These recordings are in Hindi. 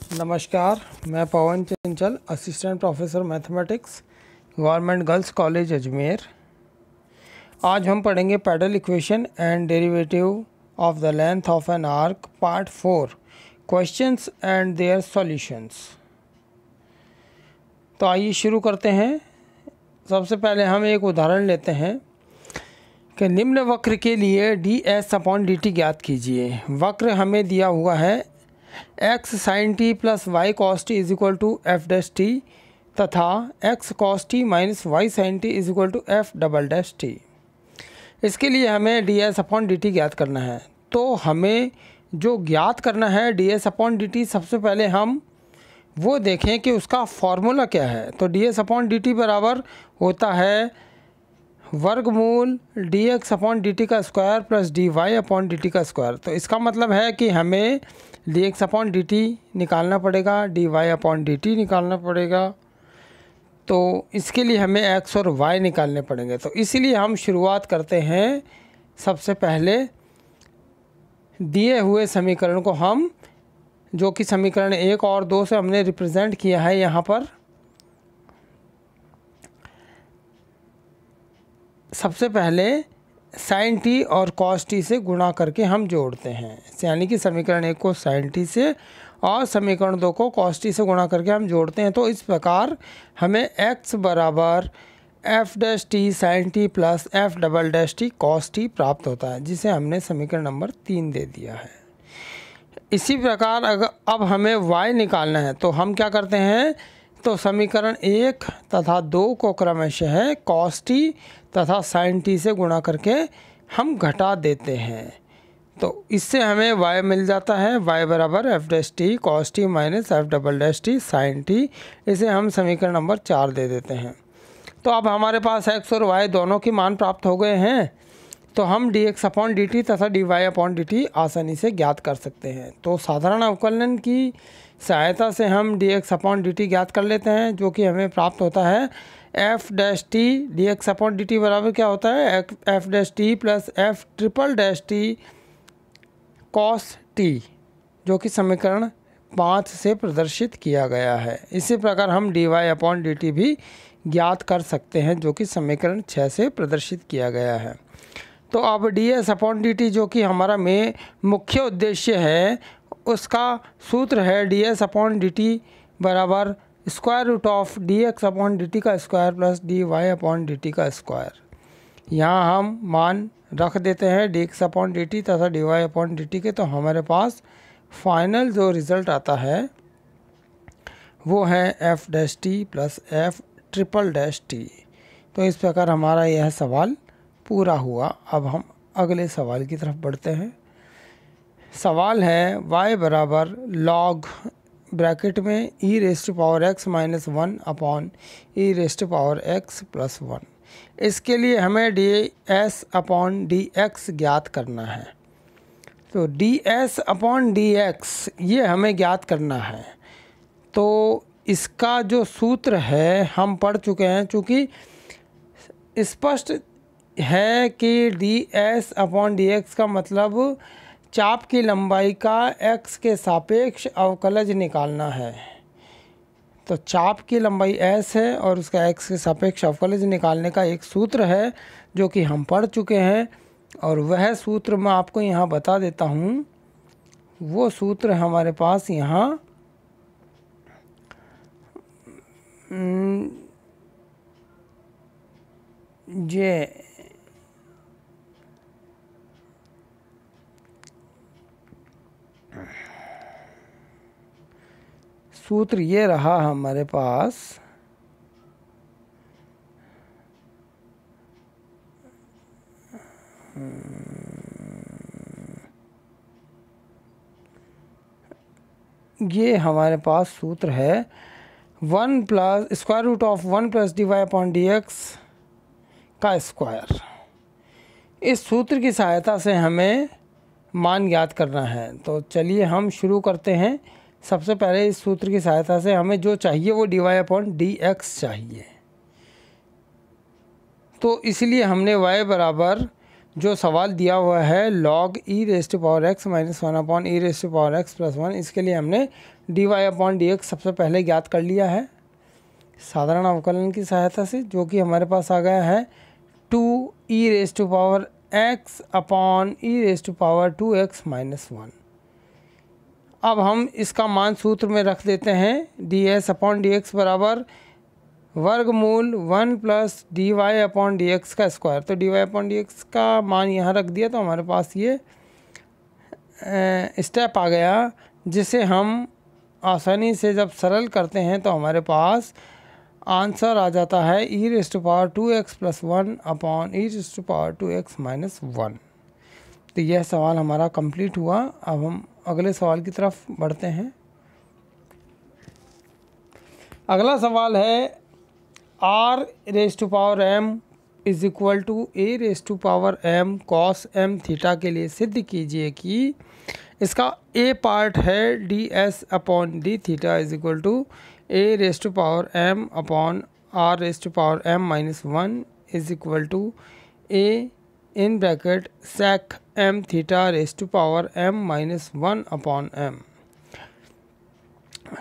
नमस्कार, मैं Pawan Chanchal, assistant professor mathematics, government girls college Ajmer. आज हम पढ़ेंगे pedal equation and derivative of the length of an arc part 4, questions and their solutions. तो आइए शुरू करते हैं। सबसे पहले हम एक उदाहरण लेते हैं कि निम्न वक्र के लिए ds/dt ज्ञात कीजिए। वक्र हमें दिया हुआ है x sin t plus y cos t is equal to f dash T तथा x cos t minus y sin t is equal to f double dash T. इसके लिए हमें ds/dt ज्ञात करना है। तो हमें जो ज्ञात करना है ds/dt, सबसे पहले हम वो देखें कि उसका फॉर्मूला क्या है। तो ds/dt बराबर होता है वर्गमूल dx/dt का स्क्वायर प्लस dy/dt का स्क्वायर। तो इसका मतलब है कि हमें dx/dt निकालना पड़ेगा, dy/dt निकालना पड़ेगा। तो इसके लिए हमें x और y निकालने पड़ेंगे। तो इसीलिए हम शुरुआत करते हैं। सबसे पहले दिए हुए समीकरण को हम, जो कि समीकरण 1 और 2 से हमने रिप्रेजेंट किया है, यहाँ पर सबसे पहले sin t और cos t से गुणा करके हम जोड़ते हैं। यानी कि समीकरण 1 को sin t से और समीकरण 2 को cos t से गुणा करके हम जोड़ते हैं। तो इस प्रकार हमें x बराबर f dash T sin t plus f double dash T cos t प्राप्त होता है, जिसे हमने समीकरण नंबर 3 दे दिया है। इसी प्रकार अगर अब हमें y निकालना है तो हम क्या करते हैं, तो समीकरण 1 तथा 2 को क्रमशः cos t तथा sin t से गुणा करके हम घटा देते हैं। तो इससे हमें y मिल जाता है, y बराबर f dash T cos t minus f double dash T sin t। इसे हम समीकरण नंबर 4 दे देते हैं। तो अब हमारे पास x और y दोनों की मान प्राप्त हो गए हैं। तो हम dx/dt तथा dy/dt आसानी से ज्ञात कर सकते हैं। तो साधारण अवकलन की सहायता से हम dx/dt ज्ञात कर लेते हैं, जो कि हमें प्राप्त होता है f डैश टी dx/dt बराबर क्या होता है, f dash T plus f triple dash T cos t, जो कि समीकरण 5 से प्रदर्शित किया गया है। इसी प्रकार हम dy/dt भी ज्ञात कर सकते हैं, जो कि समीकरण 6 से प्रदर्शित किया गया है। तो अब ds/dt जो कि हमारा मुख्य उद्देश्य है, उसका सूत्र है ds/dt बराबर स्क्वायर रूट ऑफ dx/dt का स्क्वायर प्लस dy/dt का स्क्वायर। यहाँ हम मान रख देते हैं dx/dt तथा dy/dt के। तो हमारे पास फाइनल जो रिज़ल्ट आता है वो है f dash T plus f triple dash T. तो इस प्रकार हमारा यह सवाल पूरा हुआ। अब हम अगले सवाल की तरफ बढ़ते हैं। सवाल है y बराबर log ब्रैकेट में e⁻x minus 1 upon e⁻x plus 1। इसके लिए हमें ds/dx ज्ञात करना है। तो ds/dx ये हमें ज्ञात करना है। तो इसका जो सूत्र है हम पढ़ चुके हैं, चूँकि स्पष्ट है कि ds/dx का मतलब चाप की लंबाई का x के सापेक्ष अवकलज निकालना है। तो चाप की लंबाई s है और उसका x के सापेक्ष अवकलज निकालने का एक सूत्र है, जो कि हम पढ़ चुके हैं। और वह सूत्र मैं आपको यहाँ बता देता हूँ। वो सूत्र हमारे पास यहाँ ये सूत्र ये रहा हमारे पास, ये हमारे पास सूत्र है 1 plus square root of 1 plus dy/dx का स्क्वायर। इस सूत्र की सहायता से हमें मान ज्ञात करना है। तो चलिए हम शुरू करते हैं। सबसे पहले इस सूत्र की सहायता से हमें जो चाहिए वो dy/dx चाहिए। तो इसलिए हमने y बराबर जो सवाल दिया हुआ है log e raised to power x minus 1 upon E raised to power x plus 1, इसके लिए हमने dy अपॉन डी एक्स सबसे पहले ज्ञात कर लिया है साधारण अवकलन की सहायता से, जो कि हमारे पास आ गया है 2e raised to power x upon E raised to power 2x minus 1। अब हम इसका मान सूत्र में रख देते हैं, ds अपॉन डी एक्स बराबर वर्गमूल 1 plus D Y upon D X का स्क्वायर। तो D Y upon D X का मान यहाँ रख दिया तो हमारे पास ये स्टेप आ गया, जिसे हम आसानी से जब सरल करते हैं तो हमारे पास आंसर आ जाता है e raised to power 2x plus 1 upon E raised to power 2x minus 1। तो यह सवाल हमारा कंप्लीट हुआ। अब हम अगले सवाल की तरफ बढ़ते हैं। अगला सवाल है r raise to power m is equal to a raise to power m cos m theta के लिए सिद्ध कीजिए कि इसका a पार्ट है ds upon D theta is equal to a raise to power m upon r raise to power m minus 1 is equal to a in bracket sec m theta raise to power m minus 1 upon m।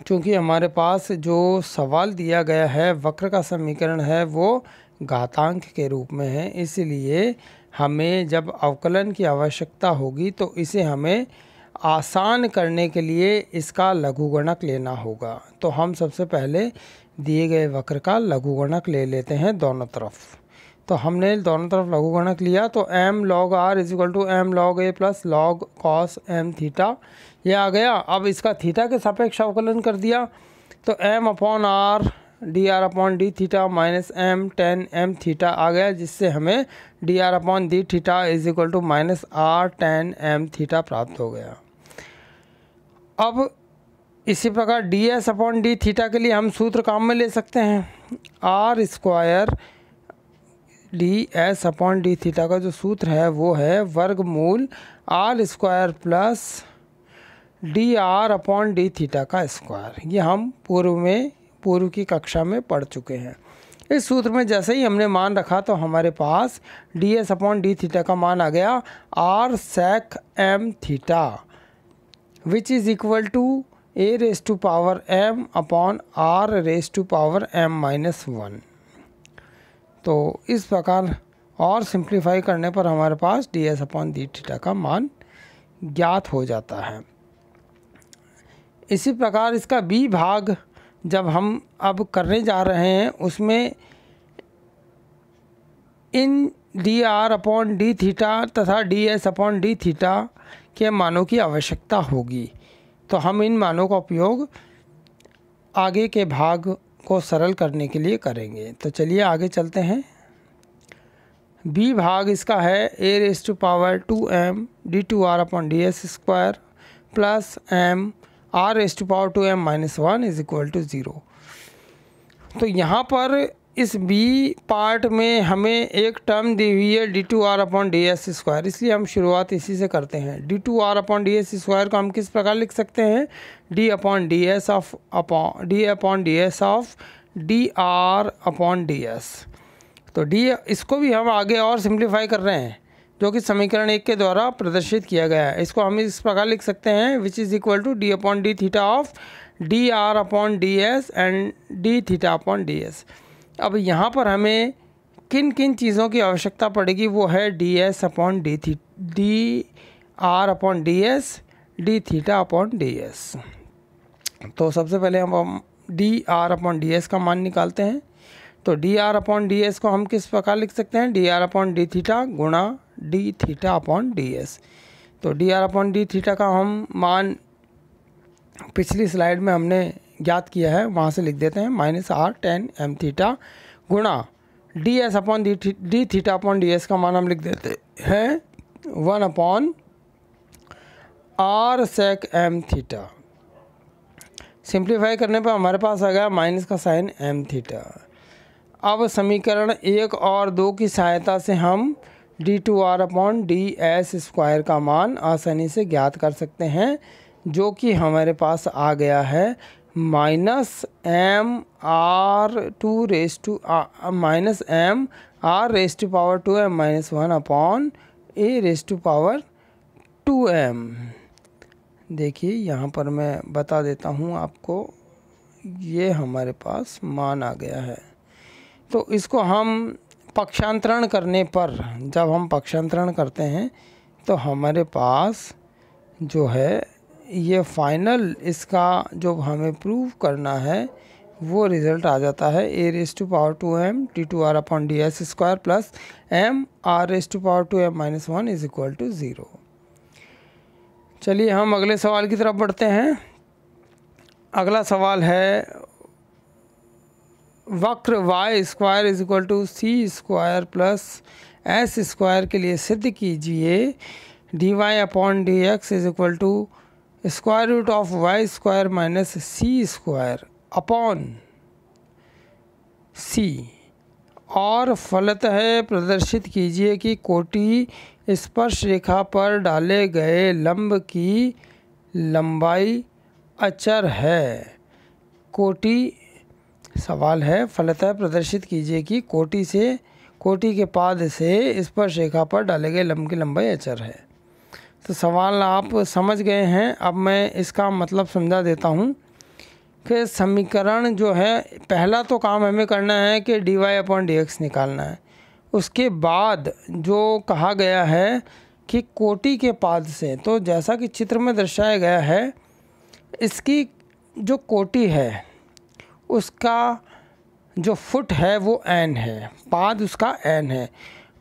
चूँकि हमारे पास जो सवाल दिया गया है वक्र का समीकरण है वो घातांक के रूप में है, इसलिए हमें जब अवकलन की आवश्यकता होगी तो इसे हमें आसान करने के लिए इसका लघुगणक लेना होगा। तो हम सबसे पहले दिए गए वक्र का लघुगणक ले लेते हैं दोनों तरफ। तो हमने दोनों तरफ लघुगणक लिया तो m log r is equal to m log a plus log cos m theta ये आ गया। अब इसका थीटा के सापेक्ष अवकलन कर दिया तो m upon r d are upon D theta minus m tan m theta आ गया, जिससे हमें d are upon D theta is equal to minus r tan m theta प्राप्त हो गया। अब इसी प्रकार d s upon D theta के लिए हम सूत्र काम में ले सकते हैं। R square d s upon D theta का जो सूत्र है वो है वर्गमूल r square plus D R upon D theta का स्क्वायर। ये हम पूर्व की कक्षा में पढ़ चुके हैं। इस सूत्र में जैसे ही हमने मान रखा तो हमारे पास d s upon D theta का मान आ गया r sec m theta which is equal to a raise to power m upon r raise to power m minus 1। तो इस प्रकार और सिंप्लीफाई करने पर हमारे पास d s upon D theta का मान ज्ञात हो जाता है। इसी प्रकार इसका b भाग जब हम अब करने जा रहे हैं उसमें इन d are upon D theta तथा d s upon D theta के मानों की आवश्यकता होगी। तो हम इन मानों का उपयोग आगे के भाग को सरल करने के लिए करेंगे। तो चलिए आगे चलते हैं। b भाग इसका है a raise to power 2m D two are upon D S square plus m r raise to power 2m minus 1 is equal to 0। तो यहाँ पर इस b पार्ट में हमें एक टर्म दी हुई है D two are upon D S square, इसलिए हम शुरुआत इसी से करते हैं। D two are upon D S square को हम किस प्रकार लिख सकते हैं, D upon D S of D are upon D S. तो डी इसको भी हम आगे और सिंप्लीफाई कर रहे हैं जो कि समीकरण 1 के द्वारा प्रदर्शित किया गया है। इसको हम इस प्रकार लिख सकते हैं which is equal to D upon D theta of D are upon D S and D theta upon D S. अब यहाँ पर हमें किन किन चीज़ों की आवश्यकता पड़ेगी, वो है d s upon d are upon D s d theta upon D S. तो सबसे पहले हम d are upon D s का मान निकालते हैं। तो d are upon D s को हम किस प्रकार लिख सकते हैं, d are upon D theta गुणा d theta upon D S. तो d are upon D theta का हम मान पिछली स्लाइड में हमने ज्ञात किया है, वहाँ से लिख देते हैं minus r tan m theta गुणा d s upon D theta upon D s का मान हम लिख देते हैं 1 upon r sec m theta. Simplify करने पर हमारे पास आ गया माइनस का साइन m थीटा। अब समीकरण 1 और 2 की सहायता से हम D two are upon D S square का मान आसानी से ज्ञात कर सकते हैं, जो कि हमारे पास आ गया है minus m r to raise to minus m r raise to power 2m minus 1 upon A raise to power 2m। देखिए यहाँ पर मैं बता देता हूँ आपको, ये हमारे पास मान आ गया है। तो इसको हम पक्षांतरण करने पर, जब हम पक्षांतरण करते हैं तो हमारे पास जो है ये फाइनल इसका जो हमें प्रूव करना है वो रिज़ल्ट आ जाता है a raise to power 2m d2r upon D S square plus m r raise to power 2m minus 1 is equal to 0। चलिए हम अगले सवाल की तरफ बढ़ते हैं। अगला सवाल है वक्र y square is equal to C square plus S square के लिए सिद्ध कीजिए dy upon D x is equal to square root of y square minus c square upon c, और फलतः प्रदर्शित कीजिए कि कोटि स्पर्श रेखा पर डाले गए लंब की लंबाई अचर है। कोटि सवाल है, फलतः प्रदर्शित कीजिए कि कोटि के पाद से स्पर्श रेखा पर डाले गए लंब की लंबाई अचर है। तो सवाल आप समझ गए हैं। अब मैं इसका मतलब समझा देता हूँ कि समीकरण जो है, पहला तो काम हमें करना है कि dy अपॉन डी एक्स निकालना है। उसके बाद जो कहा गया है कि कोटि के पाद से, तो जैसा कि चित्र में दर्शाया गया है, इसकी जो कोटि है उसका जो फुट है वो n है, पाद उसका n है।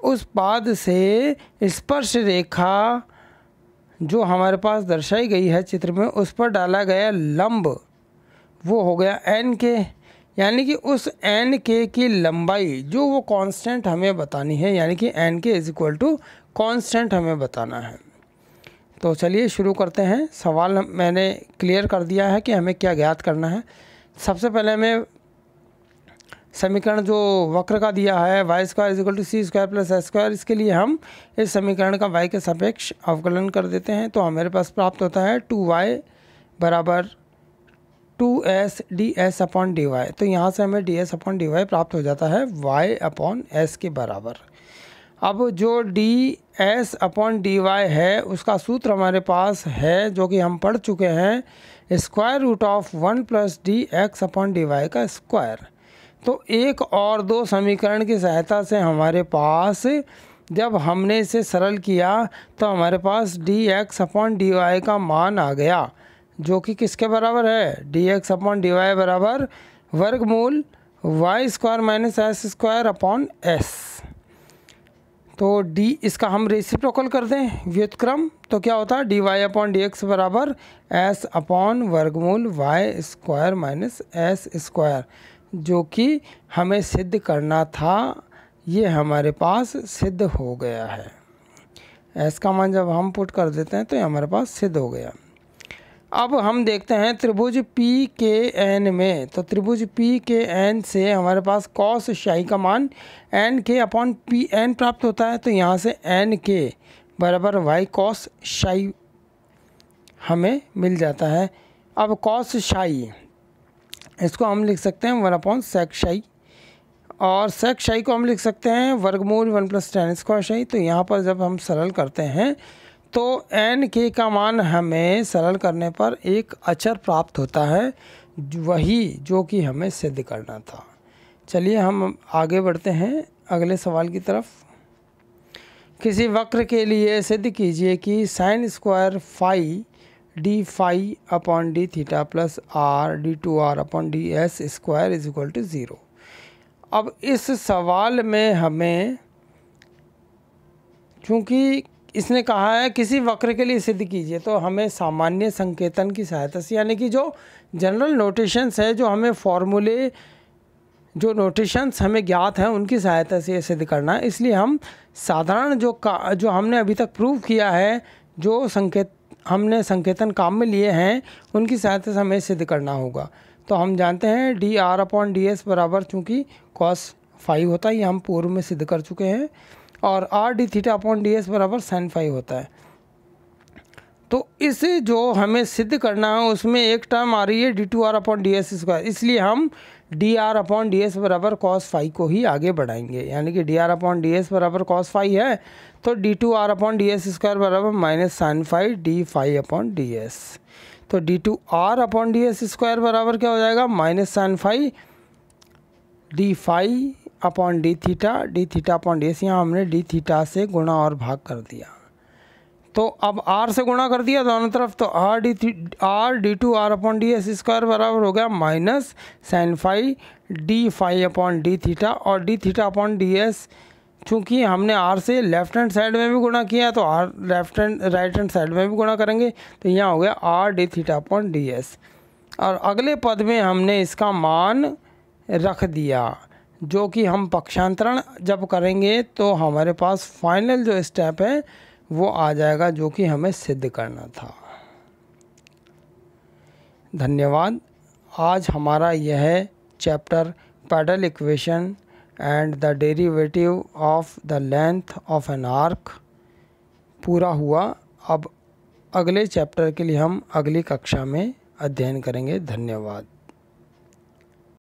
उस पाद से स्पर्श रेखा जो हमारे पास दर्शाई गई है चित्र में, उस पर डाला गया लंब वो हो गया n के, यानी कि उस n के की लंबाई जो वो कांस्टेंट हमें बतानी है, यानी कि n के इज इक्वल टू कांस्टेंट हमें बताना है। तो चलिए शुरू करते हैं। सवाल मैंने क्लियर कर दिया है कि हमें क्या ज्ञात करना है। सबसे पहले हमें समीकरण जो वक्र का दिया है Y square is equal to C square plus S square, इसके लिए हम इस समीकरण का y के सापेक्ष अवकलन कर देते हैं। तो हमारे पास प्राप्त होता है 2y बराबर 2s d s upon d y. तो यहाँ से हमें d s upon d y प्राप्त हो जाता है y अपॉन एस के बराबर। अब जो d s upon d y है उसका सूत्र हमारे पास है, जो कि हम पढ़ चुके हैं, square root of 1 plus d x upon d y का स्क्वायर। तो एक और दो समीकरण की सहायता से हमारे पास जब हमने इसे सरल किया तो हमारे पास d x upon d y का मान आ गया, जो कि किसके बराबर है, d x upon d y बराबर वर्गमूल y square minus s square upon s. तो डी इसका हम रेसिप्रोकल कर दें व्युत्क्रम, तो क्या होता है d Y upon D x बराबर एस अपॉन वर्गमूल y square minus s square, जो कि हमें सिद्ध करना था। ये हमारे पास सिद्ध हो गया है। एस का मान जब हम पुट कर देते हैं तो ये हमारे पास सिद्ध हो गया। अब हम देखते हैं त्रिभुज पी के एन में। तो त्रिभुज पी के एन से हमारे पास कॉस शाई का मान एन के अपॉन पी एन प्राप्त होता है। तो यहाँ से एन के बराबर वाई कॉस शाई हमें मिल जाता है। अब कॉस शाई इसको हम लिख सकते हैं 1 अपॉन सेक शाई, और सेक शाई को हम लिख सकते हैं वर्गमूल 1 प्लस टेन स्क्वायर शाई। तो यहाँ पर जब हम सरल करते हैं तो एन के का मान हमें सरल करने पर एक अचर प्राप्त होता है, वही जो कि हमें सिद्ध करना था। चलिए हम आगे बढ़ते हैं अगले सवाल की तरफ। किसी वक्र के लिए सिद्ध कीजिए कि sine square phi d phi upon D theta plus r d two are upon D S square is equal to 0। अब इस सवाल में हमें, चूँकि इसने कहा है किसी वक्र के लिए सिद्ध कीजिए, तो हमें सामान्य संकेतन की सहायता से, यानी कि जो जनरल नोटेशंस है, जो हमें फॉर्मूले, जो नोटेशंस हमें ज्ञात हैं, उनकी सहायता से ये सिद्ध करना है। इसलिए हम साधारण जो हमने अभी तक प्रूव किया है, जो हमने संकेतन काम में लिए हैं, उनकी सहायता से हमें सिद्ध करना होगा। तो हम जानते हैं d are upon D S बराबर, चूँकि कॉस फाई होता है, ये हम पूर्व में सिद्ध कर चुके हैं, और R D theta upon D S बराबर साइन फाई होता है। तो इसे जो हमें सिद्ध करना है उसमें एक टर्म आ रही है d2r/ds², इसलिए हम dr/ds बराबर cos फाई को ही आगे बढ़ाएंगे, यानी कि dr/ds बराबर cos फाई है तो d2r/ds² बराबर माइनस साइन फाई डी फाई/ds। तो d2r/ds² बराबर क्या हो जाएगा, minus sine phi d phi d theta, d थीटा/ds। यहाँ हमने डी थीटा से गुणा और भाग कर दिया, तो अब r से गुणा कर दिया दोनों तरफ, तो r d2r/ds² बराबर हो गया minus sine phi d phi d theta, और डी थीटा/ds चूँकि हमने r से लेफ्ट हैंड साइड में भी गुणा किया तो r राइट हैंड साइड में भी गुणा करेंगे, तो यहाँ हो गया r d थीटा/ds। और अगले पद में हमने इसका मान रख दिया, जो कि हम पक्षांतरण जब करेंगे तो हमारे पास फाइनल जो स्टेप है वो आ जाएगा, जो कि हमें सिद्ध करना था। धन्यवाद। आज हमारा यह chapter pedal equation and the derivative of the length of an arc पूरा हुआ। अब अगले चैप्टर के लिए हम अगली कक्षा में अध्ययन करेंगे। धन्यवाद।